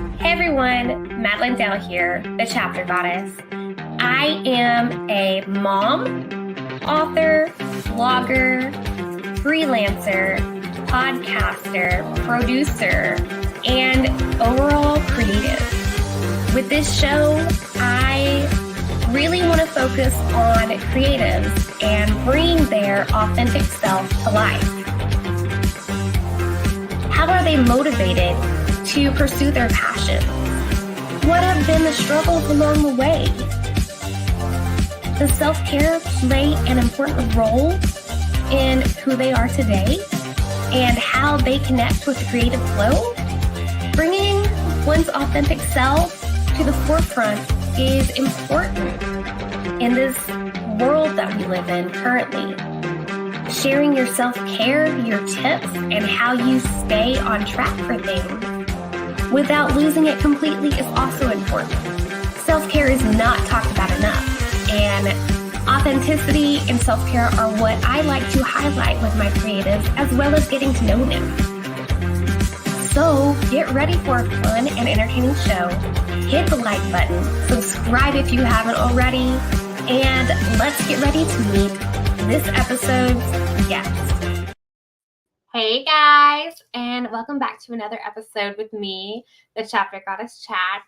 Hey everyone, Madeline Dale here, the chapter goddess. I am a mom, author, blogger, freelancer, podcaster, producer, and overall creative. With this show, I really want to focus on creatives and bring their authentic self to life. How are they motivated to pursue their passions? What have been the struggles along the way? Does self-care play an important role in who they are today and how they connect with the creative flow? Bringing one's authentic self to the forefront is important in this world that we live in currently. Sharing your self-care, your tips, and how you stay on track for things without losing it completely is also important. Self-care is not talked about enough, and authenticity and self-care are what I like to highlight with my creatives, as well as getting to know them. So get ready for a fun and entertaining show. Hit the like button, subscribe if you haven't already, and let's get ready to meet this episode's guest. Hey guys, and welcome back to another episode with me, the Chapter Goddess Chat.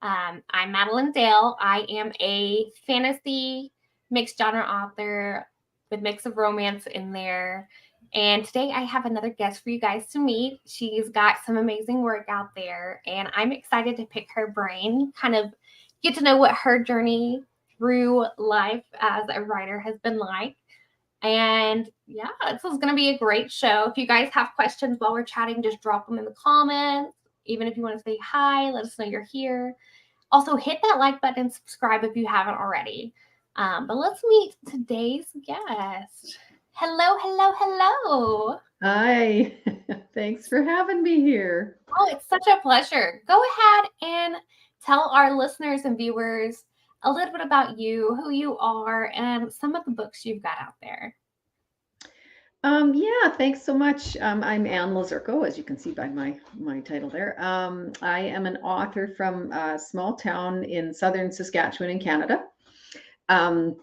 I'm Madeline Dale. I am a fantasy mixed genre author with mix of romance in there. And today I have another guest for you guys to meet. She's got some amazing work out there, and I'm excited to pick her brain, kind of get to know what her journey through life as a writer has been like. And yeah, this is going to be a great show. If you guys have questions while we're chatting, just drop them in the comments. Even if you want to say hi, let us know you're here. Also, hit that like button and subscribe if you haven't already. But let's meet today's guest. Hello, hello, hello. Hi, thanks for having me here. Oh, it's such a pleasure. Go ahead and tell our listeners and viewers a little bit about you, who you are, and some of the books you've got out there. Yeah, thanks so much. I'm Anne Lazurko, as you can see by my title there. I am an author from a small town in southern Saskatchewan in Canada. And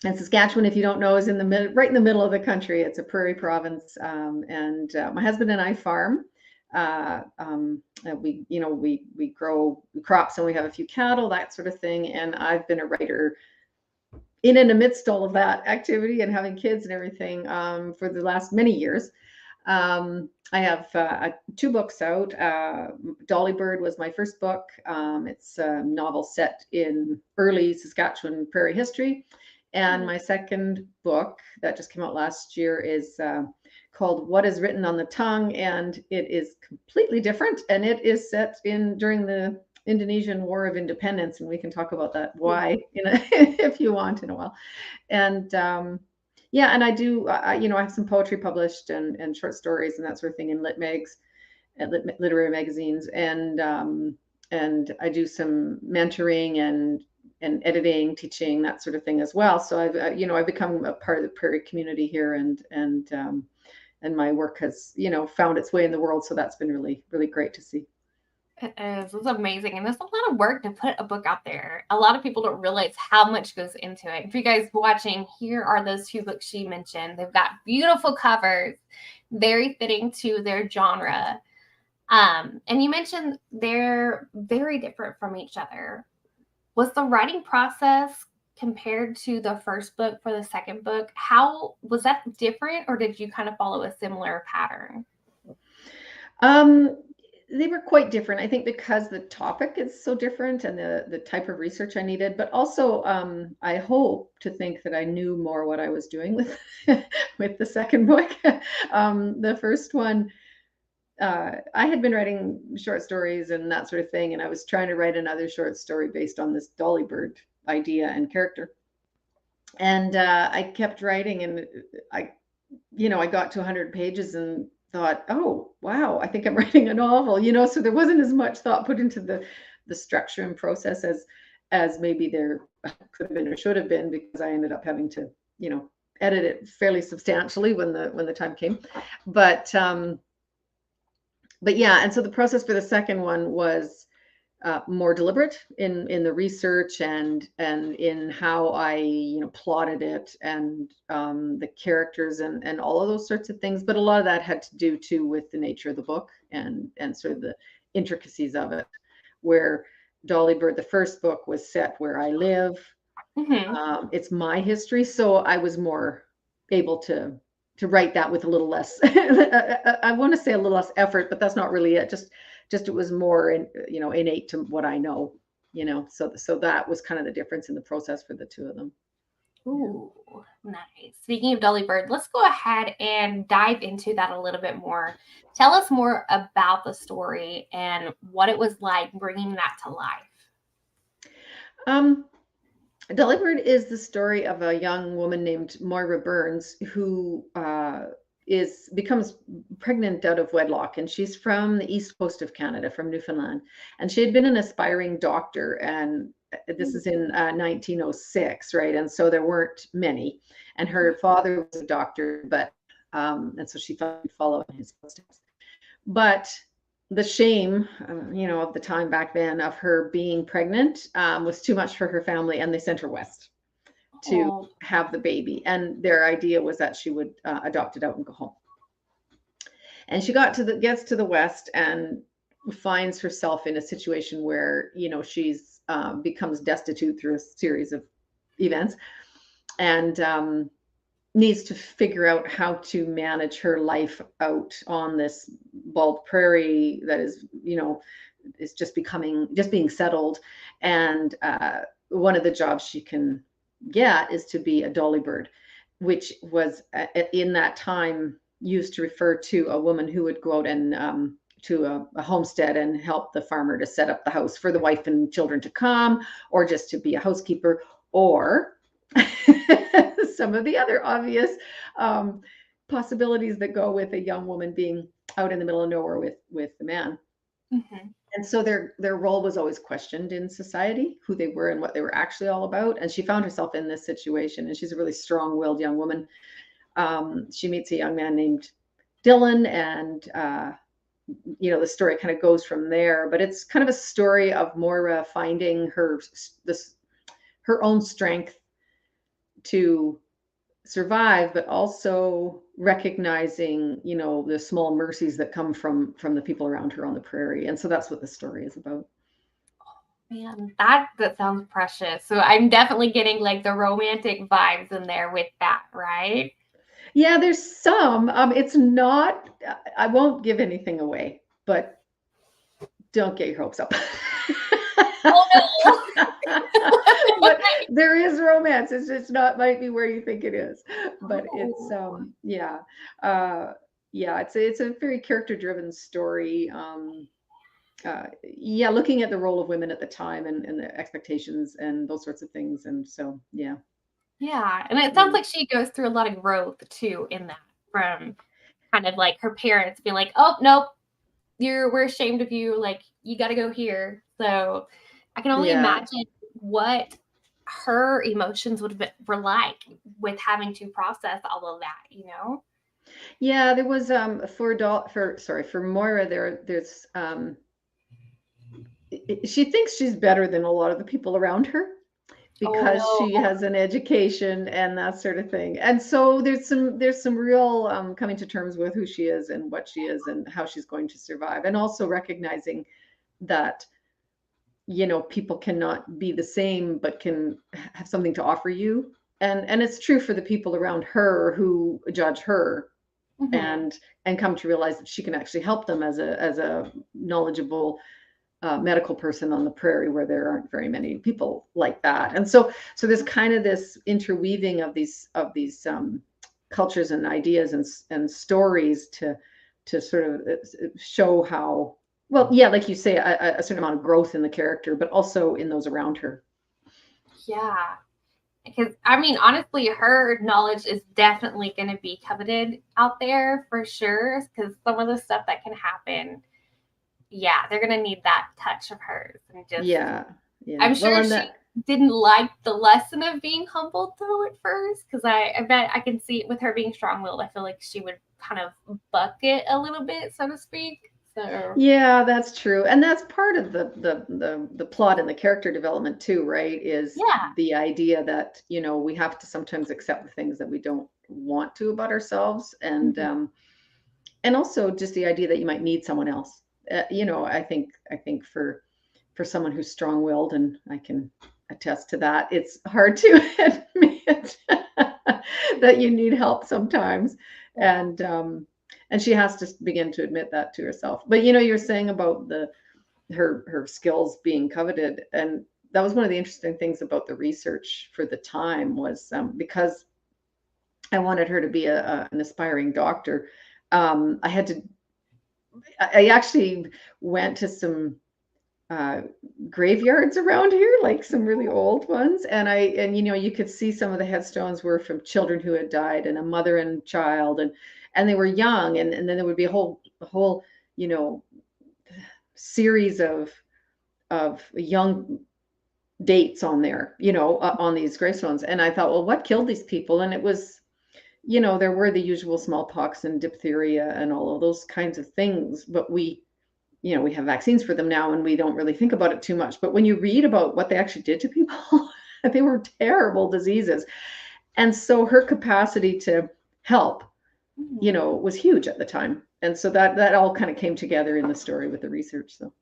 Saskatchewan, if you don't know, is right in the middle of the country. It's a prairie province, and my husband and I farm. We grow crops and we have a few cattle, that sort of thing. And I've been a writer in and amidst all of that activity and having kids and everything for the last many years. I have 2 books out. Dolly Bird was my first book. It's a novel set in early Saskatchewan prairie history. And my second book that just came out last year is called What is Written on the Tongue, and it is completely different, and it is set during the Indonesian War of Independence, and we can talk about that why if you want in a while. And yeah, and I do I have some poetry published and short stories and that sort of thing in literary magazines, and I do some mentoring and editing, teaching, that sort of thing as well. So I've become a part of the prairie community here, and my work has found its way in the world. So that's been really, really great to see. It is. It's amazing. And there's a lot of work to put a book out there. A lot of people don't realize how much goes into it. If you guys watching, here are those 2 books she mentioned. They've got beautiful covers, very fitting to their genre. And you mentioned they're very different from each other. Was the writing process compared to the first book for the second book, how was that different, or did you kind of follow a similar pattern? They were quite different, I think, because the topic is so different and the type of research I needed, but also I hope to think that I knew more what I was doing with with the second book. The first one, I had been writing short stories and that sort of thing, and I was trying to write another short story based on this Dolly Bird idea and character. And I kept writing, and I got to 100 pages and thought, oh, wow, I think I'm writing a novel, so there wasn't as much thought put into the structure and process as maybe there could have been or should have been, because I ended up having to, edit it fairly substantially when the time came. But yeah, and so the process for the second one was more deliberate in the research and in how I, plotted it, and the characters and all of those sorts of things. But a lot of that had to do too with the nature of the book and sort of the intricacies of it, where Dolly Bird, the first book, was set where I live. It's my history, so I was more able to write that with a little less I want to say a little less effort, but that's not really it. Just it was more innate to what I know, so that was kind of the difference in the process for the two of them. Ooh, nice. Speaking of Dolly Bird, let's go ahead and dive into that a little bit more. Tell us more about the story and what it was like bringing that to life. Dolly Bird is the story of a young woman named Moira Burns who becomes pregnant out of wedlock, and she's from the east coast of Canada, from Newfoundland, and she had been an aspiring doctor, and this is in 1906, right? And so there weren't many, and her father was a doctor, but and so she thought she'd follow in his footsteps. But the shame, of the time back then of her being pregnant was too much for her family, and they sent her west to have the baby. And their idea was that she would adopt it out and go home. And she gets to the west and finds herself in a situation where, she's becomes destitute through a series of events, and needs to figure out how to manage her life out on this bald prairie that is, is just being settled. And one of the jobs she can get is to be a Dolly Bird, which was in that time used to refer to a woman who would go out and to a homestead and help the farmer to set up the house for the wife and children to come, or just to be a housekeeper, or some of the other obvious possibilities that go with a young woman being out in the middle of nowhere with the man. And so their role was always questioned in society, who they were and what they were actually all about. And she found herself in this situation, and she's a really strong-willed young woman. She meets a young man named Dylan, and the story kind of goes from there. But it's kind of a story of Moira finding her own strength to survive, but also recognizing, the small mercies that come from the people around her on the prairie. And so that's what the story is about. Man, that sounds precious. So I'm definitely getting like the romantic vibes in there with that, right? Yeah, there's some. It's not, I won't give anything away, but don't get your hopes up. Oh no. But there is romance. It's just might be where you think it is. But it's it's a very character-driven story. Looking at the role of women at the time and the expectations and those sorts of things. And so yeah. Yeah, and it sounds like she goes through a lot of growth too in that, from kind of like her parents being like, "Oh nope, we're ashamed of you. Like you got to go here." So I can only imagine what her emotions were like with having to process all of that, Yeah, there was for Moira there's she thinks she's better than a lot of the people around her because she has an education and that sort of thing. And so there's some real coming to terms with who she is and what she is and how she's going to survive, and also recognizing that people cannot be the same, but can have something to offer you. And it's true for the people around her who judge her and come to realize that she can actually help them as a knowledgeable medical person on the prairie, where there aren't very many people like that. And so there's kind of this interweaving of these cultures and ideas and stories to sort of show how, well, yeah, like you say, a certain amount of growth in the character, but also in those around her. Yeah. Because, I mean, honestly, her knowledge is definitely going to be coveted out there for sure. Because some of the stuff that can happen, they're going to need that touch of hers. And just, I'm sure she didn't like the lesson of being humbled though at first. Because I bet I can see it with her being strong-willed. I feel like she would kind of buck it a little bit, so to speak. So Yeah, that's true. And that's part of the plot and the character development too, right? Is yeah. the idea that, we have to sometimes accept the things that we don't want to about ourselves, Mhm. and also just the idea that you might need someone else. I think for someone who's strong-willed, and I can attest to that, it's hard to admit that you need help sometimes. Yeah. And she has to begin to admit that to herself. But you're saying about her skills being coveted, and that was one of the interesting things about the research for the time was, because I wanted her to be an aspiring doctor. I had to. I actually went to some uh, graveyards around here, like some really old ones. And you could see some of the headstones were from children who had died, and a mother and child, and they were young. And then there would be a whole, you know, series of young dates on there, on these gravestones. And I thought, well, what killed these people? And it was, there were the usual smallpox and diphtheria and all of those kinds of things, but we have vaccines for them now, and we don't really think about it too much. But when you read about what they actually did to people, they were terrible diseases. And so her capacity to help, Mhm. was huge at the time. And so that all kind of came together in the story with the research. So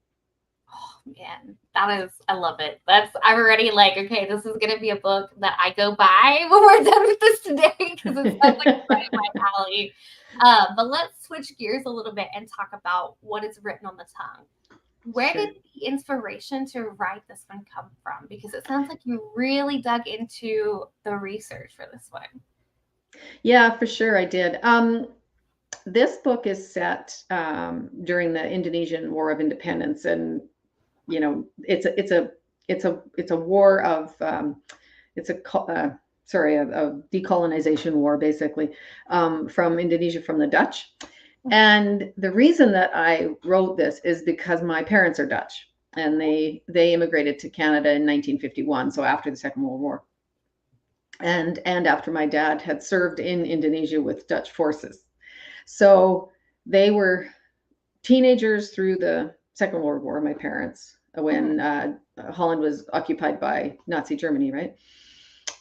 Oh man, that is, I love it. I'm already like, okay, this is gonna be a book that I go buy when we're done with this today because it sounds like it's right in my alley. But let's switch gears a little bit and talk about what is written on the tongue. Where sure. did the inspiration to write this one come from? Because it sounds like you really dug into the research for this one. Yeah, for sure I did. This book is set during the Indonesian War of Independence, and it's a war of it's a decolonization war, basically, from Indonesia, from the Dutch. And the reason that I wrote this is because my parents are Dutch, and they immigrated to Canada in 1951, so after the Second World War, and after my dad had served in Indonesia with Dutch forces. So they were teenagers through the Second World War, my parents, when Holland was occupied by Nazi Germany, right?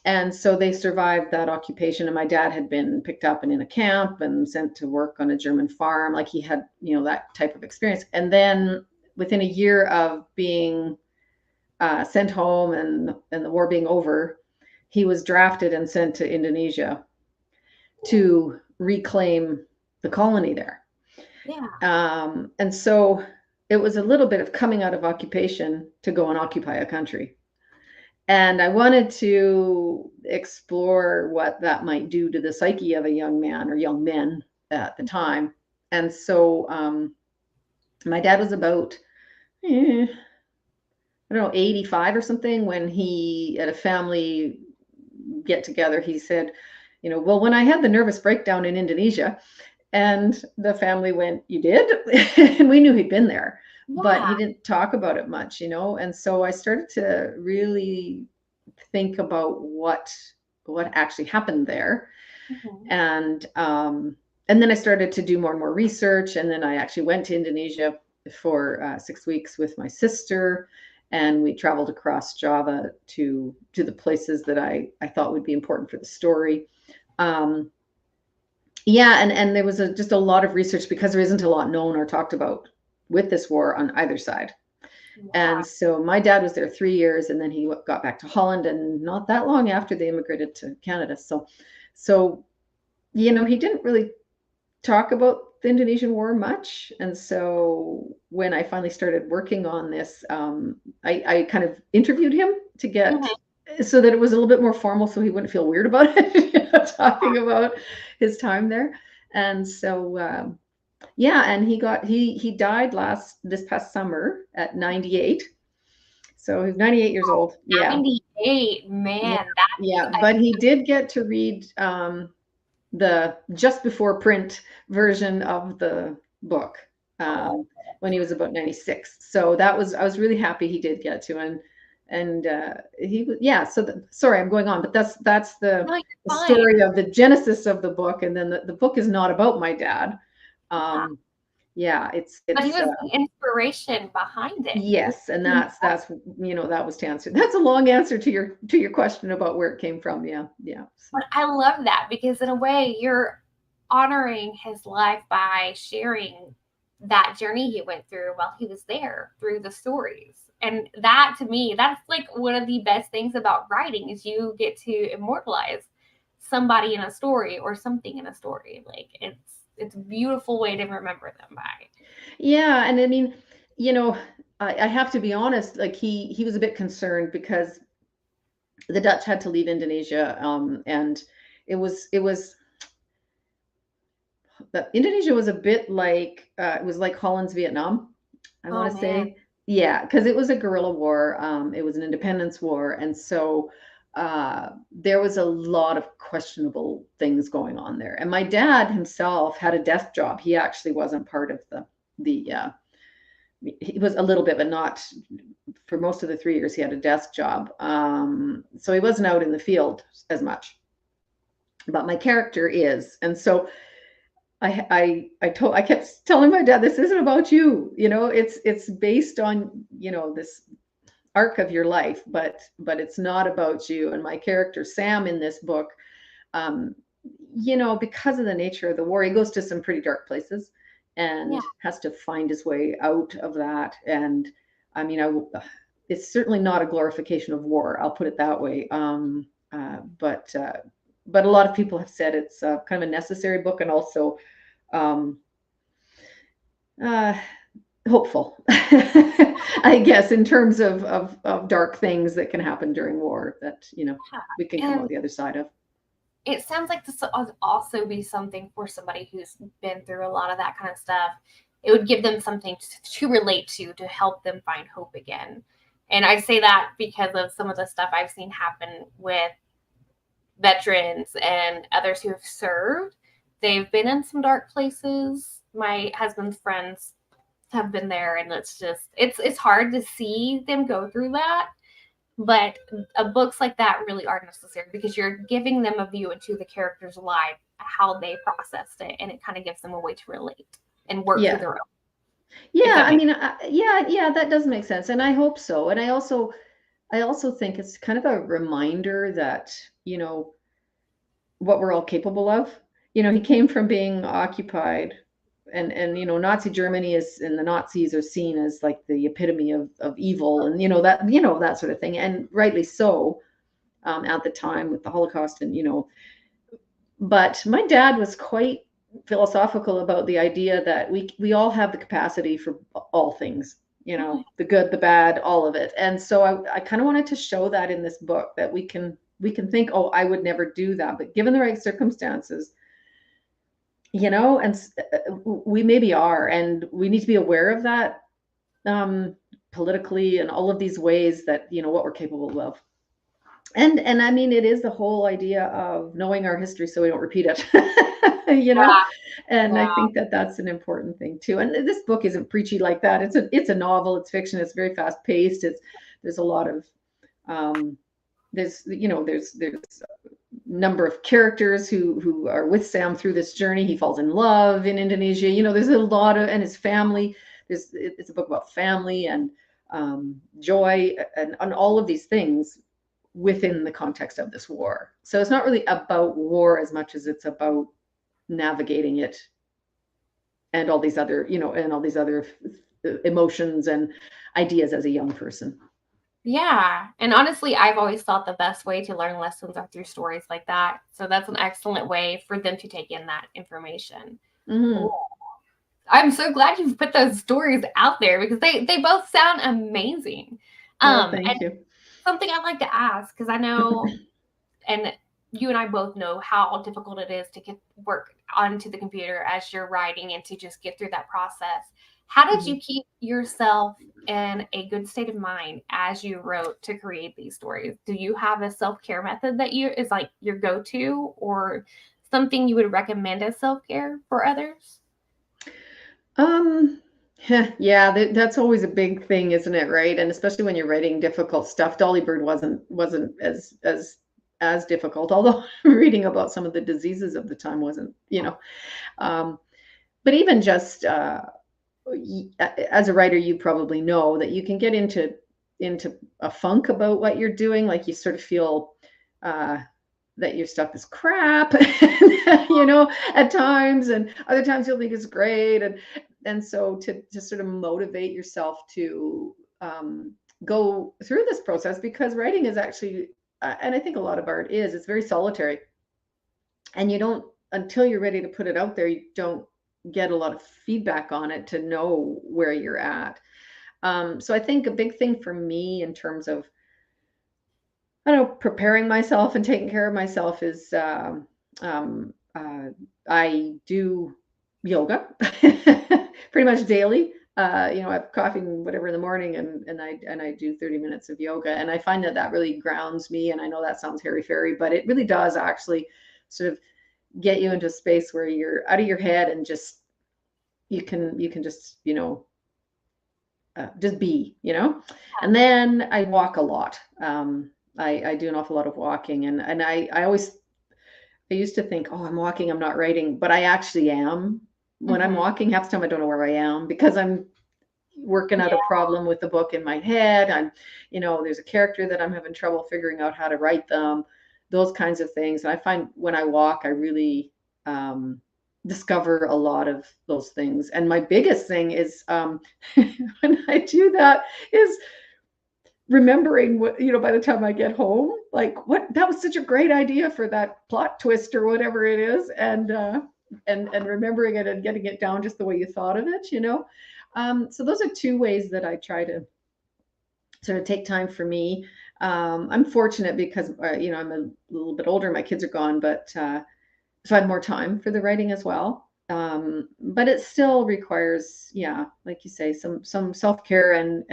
And so they survived that occupation. And my dad had been picked up and in a camp and sent to work on a German farm. Like he had, that type of experience. And then within a year of being sent home and the war being over, he was drafted and sent to Indonesia to reclaim the colony there. Yeah. And so it was a little bit of coming out of occupation to go and occupy a country. And I wanted to explore what that might do to the psyche of a young man or young men at the time. And so my dad was about, I don't know, 85 or something, when he, at a family get together, he said, well, when I had the nervous breakdown in Indonesia, and the family went, you did? And we knew he'd been there, but he didn't talk about it much, And so I started to really think about what actually happened there. And then I started to do more and more research. And then I actually went to Indonesia for 6 weeks with my sister. And we traveled across Java to the places that I thought would be important for the story. Yeah, and there was just a lot of research because there isn't a lot known or talked about with this war on either side. Wow. And so my dad was there 3 years, and then he got back to Holland, and not that long after they immigrated to Canada. So he didn't really talk about the Indonesian War much. And so when I finally started working on this, I kind of interviewed him to get so that it was a little bit more formal, so he wouldn't feel weird about it, talking about his time there. And so and he died this past summer at 98. So he's 98 years old. Yeah. 98, man. Yeah. But he did get to read the just before print version of the book when he was about 96. So I was really happy he did get to. And he was, so sorry, I'm going on, but that's the story of the genesis of the book. And then the book is not about my dad. yeah, But he it's was the inspiration behind it. yes, and that's that was to answer. That's a long answer to your question about where it came from. Yeah, yeah. So. But I love that because in a way you're honoring his life by sharing that journey he went through while he was there through the stories. And that to me, that's like one of the best things about writing is you get to immortalize somebody in a story or something in a story. Like it's a beautiful way to remember them by. Yeah, and I mean, I have to be honest, like he was a bit concerned because the Dutch had to leave Indonesia, and it was Indonesia was a bit like it was like Holland's Vietnam, I Oh want to man. say. Yeah, because it was a guerrilla war. It was an independence war, and so there was a lot of questionable things going on there. And my dad himself had a desk job. He actually wasn't part of the he was a little bit, but not for most of the 3 years he had a desk job. So he wasn't out in the field as much. But my character is, and so I kept telling my dad, this isn't about you. It's based on this arc of your life, but it's not about you. And my character Sam in this book, because of the nature of the war, he goes to some pretty dark places and Yeah. has to find his way out of that. And I mean, it's certainly not a glorification of war. I'll put it that way. But a lot of people have said it's kind of a necessary book, and also hopeful, I guess, in terms of dark things that can happen during war that we can come out the other side of. It sounds like this would also be something for somebody who's been through a lot of that kind of stuff. It would give them something to relate to help them find hope again. And I say that because of some of the stuff I've seen happen with veterans and others who have served. They've been in some dark places. My husband's friends have been there, and it's hard to see them go through that. But books like that really are necessary because you're giving them a view into the character's life, how they processed it, and it kind of gives them a way to relate and work through their own. Yeah, I mean, yeah, that does make sense, and I hope so. And I also think it's kind of a reminder that what we're all capable of. He came from being occupied, and Nazi Germany and the Nazis are seen as like the epitome of evil, and that sort of thing, and rightly so at the time with the Holocaust, and but my dad was quite philosophical about the idea that we all have the capacity for all things, the good, the bad, all of it. And so I kind of wanted to show that in this book, that we can think, oh, I would never do that, but given the right circumstances, and we maybe are, and we need to be aware of that politically and all of these ways that what we're capable of. And I mean, it is the whole idea of knowing our history so we don't repeat it. And I think that that's an important thing too. And this book isn't preachy like that. It's a novel. It's fiction. It's very fast paced. There's a lot of there's number of characters who are with Sam through this journey. He falls in love in Indonesia. There's a lot of, and his family. It's a book about family and joy and all of these things within the context of this war. So it's not really about war as much as it's about navigating it and all these other, and all these other emotions and ideas as a young person. Yeah. And honestly, I've always thought the best way to learn lessons are through stories like that. So that's an excellent way for them to take in that information. Mm-hmm. I'm so glad you've put those stories out there because they both sound amazing. Thank you. Something I'd like to ask, because I know, and you and I both know how difficult it is to get work onto the computer as you're writing and to just get through that process. How did you keep yourself in a good state of mind as you wrote to create these stories? Do you have a self-care method that is like your go-to, or something you would recommend as self-care for others? Yeah, that's always a big thing, isn't it? Right. And especially when you're writing difficult stuff. Dolly Bird wasn't as difficult, although reading about some of the diseases of the time wasn't, but even just as a writer, you probably know that you can get into a funk about what you're doing. Like you sort of feel that your stuff is crap, you know, at times, and other times you'll think it's great. And so to sort of motivate yourself to go through this process, because writing is actually, and I think a lot of art it's very solitary. And you don't, until you're ready to put it out there, you don't get a lot of feedback on it to know where you're at. So I think a big thing for me in terms of, I don't know, preparing myself and taking care of myself is I do yoga pretty much daily. You know, I have coffee and whatever in the morning, and I do 30 minutes of yoga, and I find that really grounds me. And I know that sounds hairy-fairy, but it really does actually sort of get you into a space where you're out of your head and just you can just, you know, just be, you know. And then I walk a lot. I do an awful lot of walking, and I used to think, oh, I'm walking, I'm not writing, but I actually am. When I'm walking, half the time I don't know where I am, because I'm working out a problem with the book in my head. I'm, you know, there's a character that I'm having trouble figuring out how to write them, those kinds of things. And I find when I walk, I really discover a lot of those things. And my biggest thing is when I do that is remembering what, you know, by the time I get home, like, what, that was such a great idea for that plot twist or whatever it is. And remembering it and getting it down just the way you thought of it, you know. So those are two ways that I try to sort of take time for me. I'm fortunate because, you know, I'm a little bit older, my kids are gone, but so I have more time for the writing as well. But it still requires, yeah, like you say, some self-care and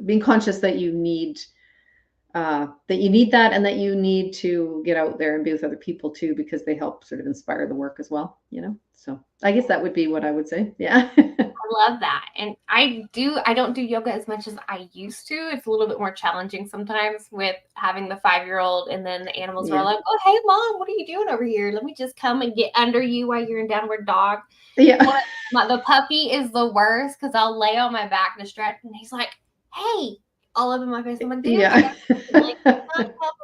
being conscious that you need that, and that you need to get out there and be with other people too, because they help sort of inspire the work as well, you know. So I guess that would be what I would say. Yeah. I love that. And I don't do yoga as much as I used to. It's a little bit more challenging sometimes with having the 5-year-old, and then the animals are like, oh, hey mom, what are you doing over here? Let me just come and get under you while you're in downward dog. Yeah. The puppy is the worst, because I'll lay on my back to stretch, and he's like, hey, all up in my face. I'm like, dude, yeah. like,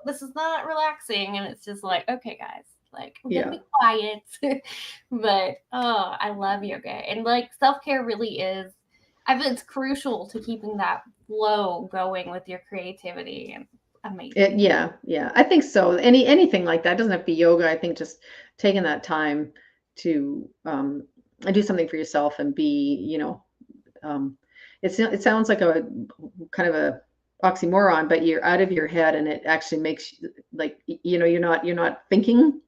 this is not relaxing. And it's just like, okay, guys, like, we're gonna be quiet. But I love yoga, and like self-care really is, I think it's crucial to keeping that flow going with your creativity. And amazing. Yeah, I think so. Anything like that, doesn't have to be yoga. I think just taking that time to do something for yourself and be, you know, it sounds like a kind of a oxymoron, but you're out of your head, and it actually makes, like, you know, you're not thinking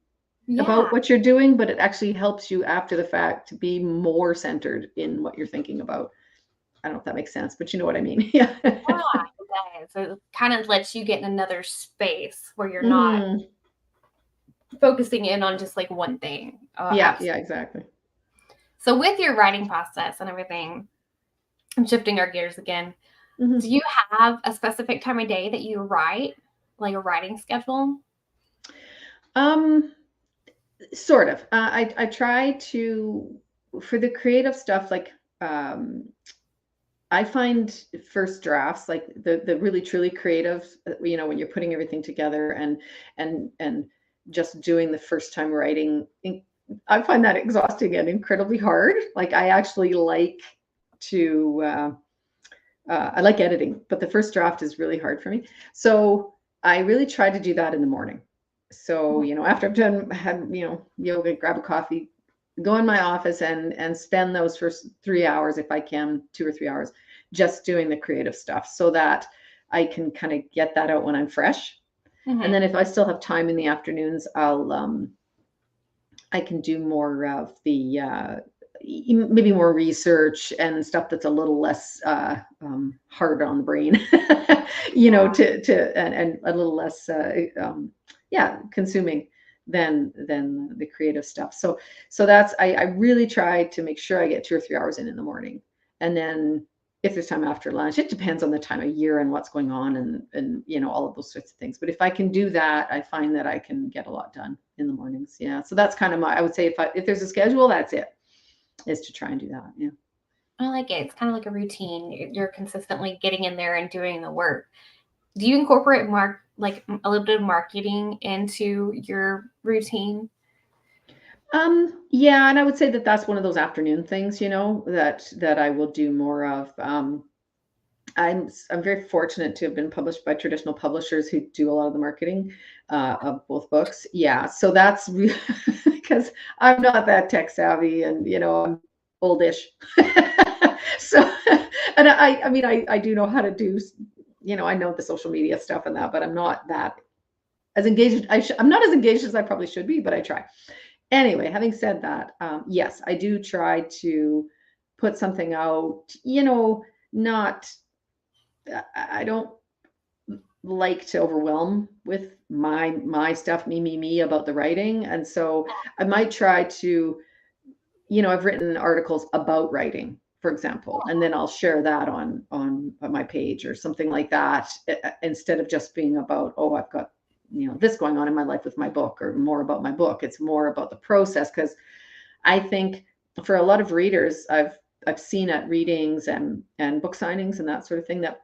about what you're doing, but it actually helps you after the fact to be more centered in what you're thinking about. I don't know if that makes sense, but you know what I mean. Yeah. So it kind of lets you get in another space where you're not focusing in on just like one thing. Yeah, exactly. So with your writing process and everything, I'm shifting our gears again. Do you have a specific time of day that you write, like a writing schedule? Sort of. I try to, for the creative stuff, like I find first drafts, like the really truly creative, you know, when you're putting everything together and just doing the first time writing, I find that exhausting and incredibly hard. Like I actually like to I like editing, but the first draft is really hard for me. So I really try to do that in the morning. So, you know, after I've had, you know, yoga, grab a coffee, go in my office and spend those first 3 hours, if I can, 2 or 3 hours, just doing the creative stuff, so that I can kind of get that out when I'm fresh. And then if I still have time in the afternoons, I can do more of the maybe more research and stuff that's a little less hard on the brain, you know, and a little less consuming than the creative stuff. So that's, I really try to make sure I get 2 or 3 hours in the morning. And then if there's time after lunch, it depends on the time of year and what's going on and you know, all of those sorts of things. But if I can do that, I find that I can get a lot done in the mornings. Yeah. So that's kind of I would say if there's a schedule, that's it. is to try and do that. Yeah. I like it. It's kind of like a routine. You're consistently getting in there and doing the work. Do you incorporate like a little bit of marketing into your routine? Yeah, and I would say that that's one of those afternoon things, that I will do more of. I'm very fortunate to have been published by traditional publishers who do a lot of the marketing of both books. Yeah, so that's because I'm not that tech savvy, and I'm oldish. So, and I mean, I do know how to do, I know the social media stuff and that, but I'm not that as engaged. I'm not as engaged as I probably should be, but I try. Anyway, having said that, yes, I do try to put something out, not, I don't like to overwhelm with my stuff, me about the writing. And so I might try to, I've written articles about writing, for example, and then I'll share that on my page or something like that, instead of just being about, oh, I've got this going on in my life with my book, or more about my book. It's more about the process, because I think for a lot of readers, I've seen at readings and book signings and that sort of thing, that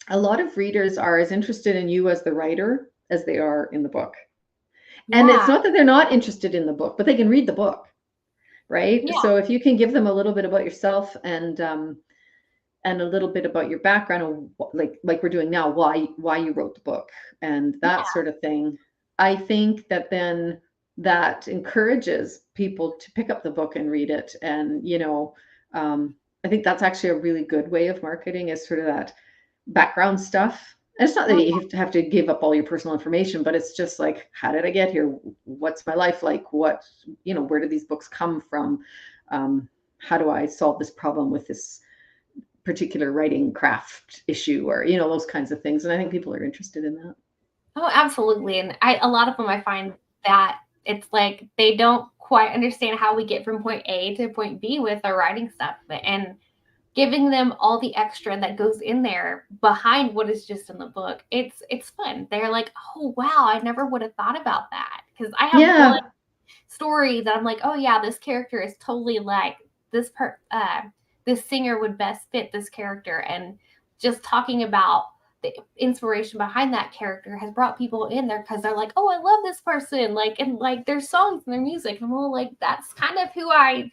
a lot of readers are as interested in you as the writer as they are in the book. And it's not that they're not interested in the book, but they can read the book, right? Yeah. So if you can give them a little bit about yourself and a little bit about your background, like we're doing now, why you wrote the book and that sort of thing, I think that then that encourages people to pick up the book and read it. And I think that's actually a really good way of marketing, is sort of that background stuff. And it's not that you have to give up all your personal information, but it's just like, how did I get here? What's my life like? What, where do these books come from? How do I solve this problem with this particular writing craft issue, or those kinds of things? And I think people are interested in that. Oh, absolutely. And a lot of them, I find that it's like they don't quite understand how we get from point A to point B with our writing stuff, and giving them all the extra that goes in there behind what is just in the book. It's fun. They're like, oh wow, I never would have thought about that, because I have one story that I'm like, oh yeah, this character is totally like this this singer would best fit this character. And just talking about the inspiration behind that character has brought people in there, because they're like, oh, I love this person, and their songs and their music. And I'm all like, that's kind of who I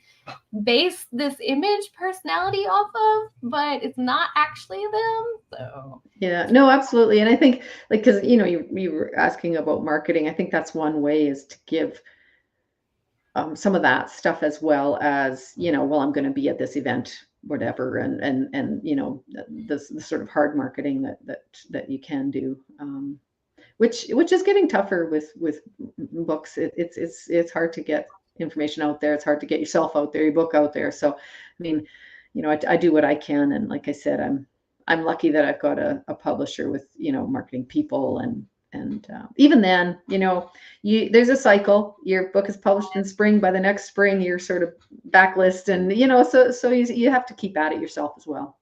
base this image personality off of, but it's not actually them. So yeah, no, absolutely. And I think, like, because you were asking about marketing, I think that's one way, is to give some of that stuff, as well as well, I'm going to be at this event, whatever, and the sort of hard marketing that you can do, which is getting tougher with books. It's hard to get information out there. It's hard to get yourself out there, your book out there. So I mean, I do what I can, and like I said, I'm lucky that I've got a publisher with marketing people, and even then, there's a cycle. Your book is published in spring. By the next spring, you're sort of backlist, and so you have to keep at it yourself as well.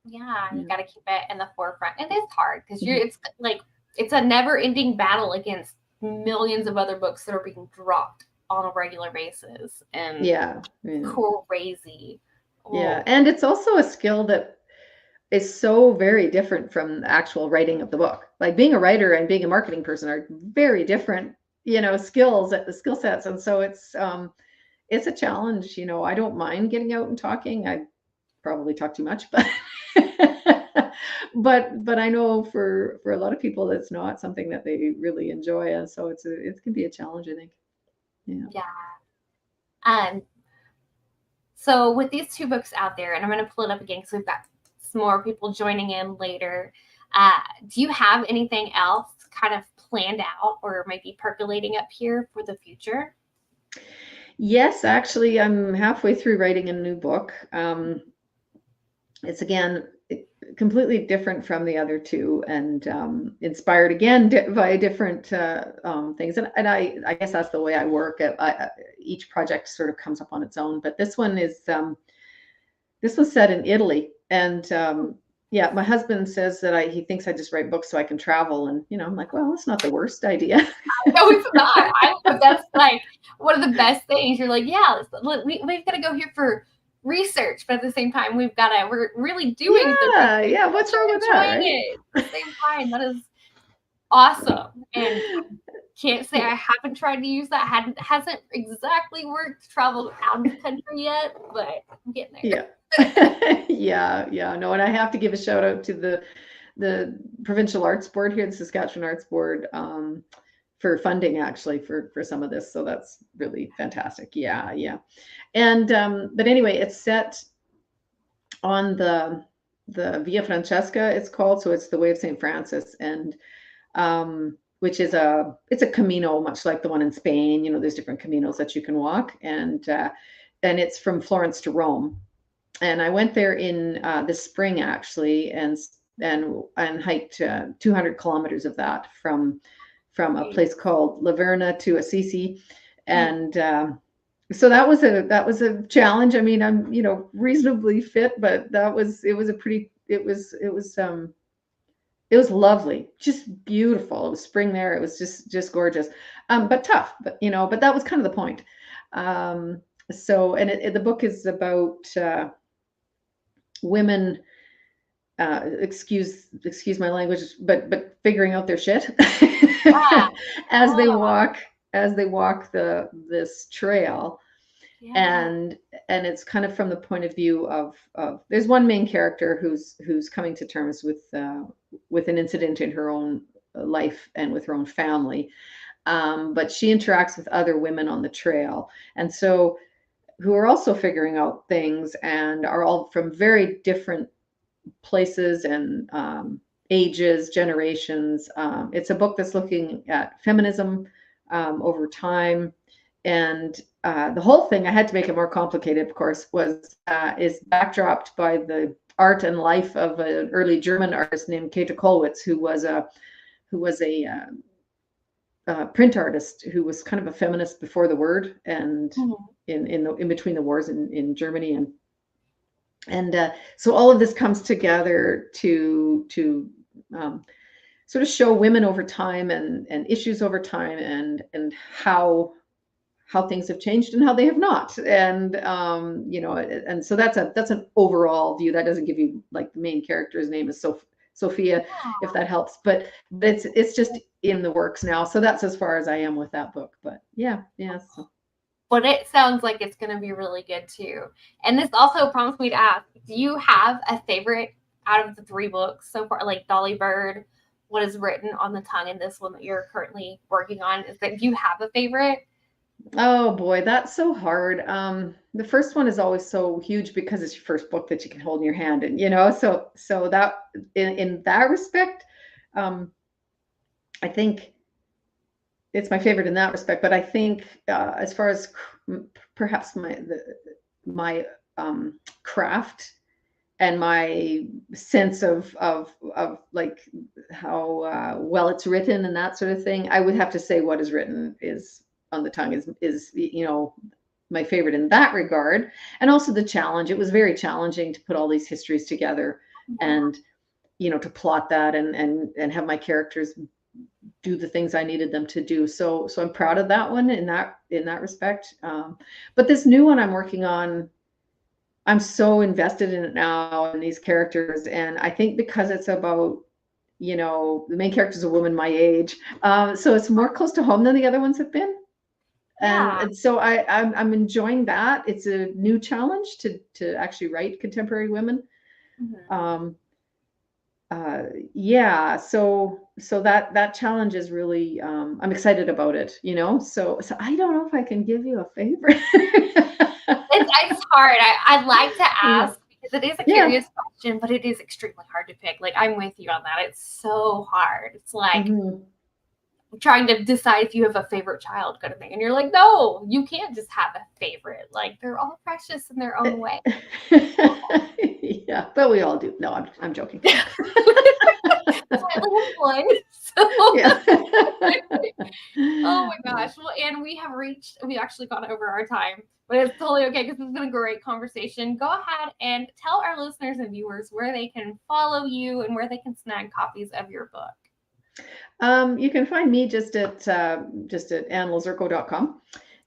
Yeah, you got to keep it in the forefront. And it's hard, because it's a never-ending battle against millions of other books that are being dropped on a regular basis, and crazy. Yeah, and it's also a skill that is so very different from the actual writing of the book. Like, being a writer and being a marketing person are very different, skills, at the skill sets. And so it's a challenge. I don't mind getting out and talking. I probably talk too much, but but I know for a lot of people, it's not something that they really enjoy. And so it can be a challenge, I think. Yeah. So with these two books out there, and I'm going to pull it up again because we've got some more people joining in later. Do you have anything else kind of planned out, or maybe percolating up here for the future? Yes, actually, I'm halfway through writing a new book. It's again completely different from the other two, and inspired again by different things. And I guess that's the way I work. Each project sort of comes up on its own. But this one is this was set in Italy, and Yeah, my husband says that he thinks I just write books so I can travel, and I'm like, well, that's not the worst idea. No, it's not. That's like one of the best things. You're like, yeah, we've got to go here for research, but at the same time, we're really doing the Yeah. What's wrong with that? Right? It at the same time. That is awesome, and can't say I haven't tried to use that. Hasn't exactly worked. Traveled out of the country yet, but I'm getting there. Yeah. No, and I have to give a shout out to the Provincial Arts Board here, the Saskatchewan Arts Board, for funding actually for some of this. So that's really fantastic. Yeah. And but anyway, it's set on the Via Francesca, it's called. So it's the Way of St. Francis, and which is it's a Camino, much like the one in Spain. There's different Caminos that you can walk, and it's from Florence to Rome. And I went there in this spring actually, and hiked 200 kilometers of that from a place called La Verna to Assisi, and so that was a challenge. I mean, I'm reasonably fit, but it was lovely, just beautiful. It was spring there. It was just gorgeous, but tough. But that was kind of the point. So, and the book is about women, excuse my language, but figuring out their shit as they walk this trail. And it's kind of from the point of view of there's one main character who's coming to terms with an incident in her own life and with her own family, but she interacts with other women on the trail, and so who are also figuring out things and are all from very different places and ages, generations. It's a book that's looking at feminism over time, and the whole thing, I had to make it more complicated, of course, is backdropped by the art and life of an early German artist named Käthe Kollwitz, who was a print artist who was kind of a feminist before the word, and in between the wars in Germany, and so all of this comes together to sort of show women over time and issues over time, and how things have changed and how they have not, and and so that's an overall view. That doesn't give you, like, the main character's name is Sophia, if that helps, but it's just in the works now. So that's as far as I am with that book. But yeah. So. But it sounds like it's going to be really good too. And this also prompts me to ask, do you have a favorite out of the 3 books so far, like Dolly Bird, What Is Written on the Tongue, and this one that you're currently working on? Do you have a favorite? Oh boy, that's so hard. The first one is always so huge because it's your first book that you can hold in your hand, and so that in that respect, I think it's my favorite in that respect. But I think as far as perhaps my craft and my sense of like how well it's written and that sort of thing, I would have to say What Is Written is on the Tongue is my favorite in that regard. And also the challenge. It was very challenging to put all these histories together and to plot that and have my characters do the things I needed them to do. So I'm proud of that one in that respect. But this new one I'm working on, I'm so invested in it now, and these characters, and I think because it's about the main character is a woman my age, so it's more close to home than the other ones have been. And so I'm enjoying that. It's a new challenge to actually write contemporary women. So that challenge is really, I'm excited about it, so I don't know if I can give you a favorite. It's hard. I'd like to ask because it is a curious question, but it is extremely hard to pick. Like, I'm with you on that. It's so hard. It's like trying to decide if you have a favorite child kind of thing. And you're like, no, you can't just have a favorite. Like, they're all precious in their own way. Yeah, but we all do. No, I'm joking. slightly have one. So, Yeah. oh my gosh. Well, and we actually gone over our time, but it's totally okay because it's been a great conversation. Go ahead and tell our listeners and viewers where they can follow you and where they can snag copies of your book. You can find me just at AnneLazurko.com,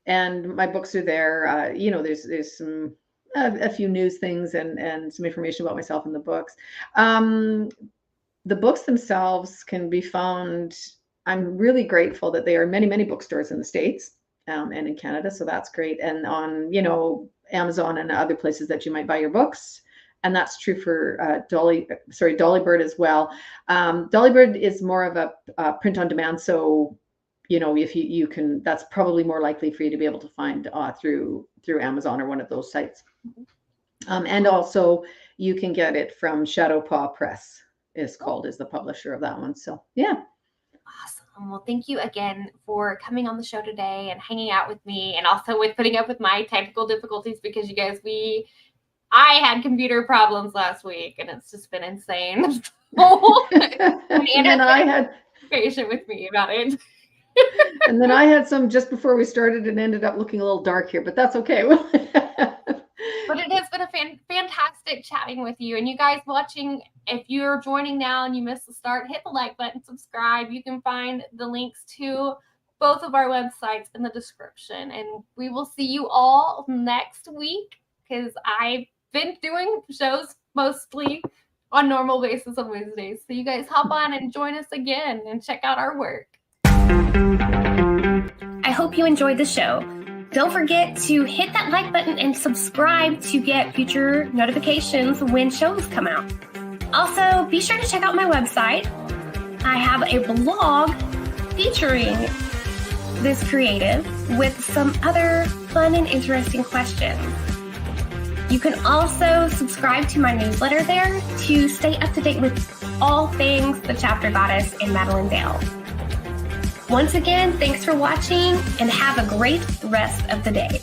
and my books are there. There's some a few news things and some information about myself in the books. The books themselves can be found. I'm really grateful that there are many, many bookstores in the States and in Canada, so that's great. And on Amazon and other places that you might buy your books. And that's true for Dollybird as well. Dollybird is more of a print on demand, so if you can, that's probably more likely for you to be able to find through Amazon or one of those sites. And also you can get it from Shadow Paw Press is the publisher of that one. So yeah. Awesome. Well, thank you again for coming on the show today and hanging out with me, and also with putting up with my technical difficulties, because you guys, I had computer problems last week and it's just been insane. And then I had patient with me about it. And then I had some just before we started and ended up looking a little dark here, but that's okay. But it has been a fantastic chatting with you. And you guys watching, if you're joining now and you missed the start, hit the like button, subscribe. You can find the links to both of our websites in the description. And we will see you all next week, because I've been doing shows mostly on normal basis on Wednesdays. So you guys hop on and join us again and check out our work. I hope you enjoyed the show. Don't forget to hit that like button and subscribe to get future notifications when shows come out. Also, be sure to check out my website. I have a blog featuring this creative with some other fun and interesting questions. You can also subscribe to my newsletter there to stay up to date with all things the Chapter Goddess in Madeline Dale. Once again, thanks for watching and have a great rest of the day.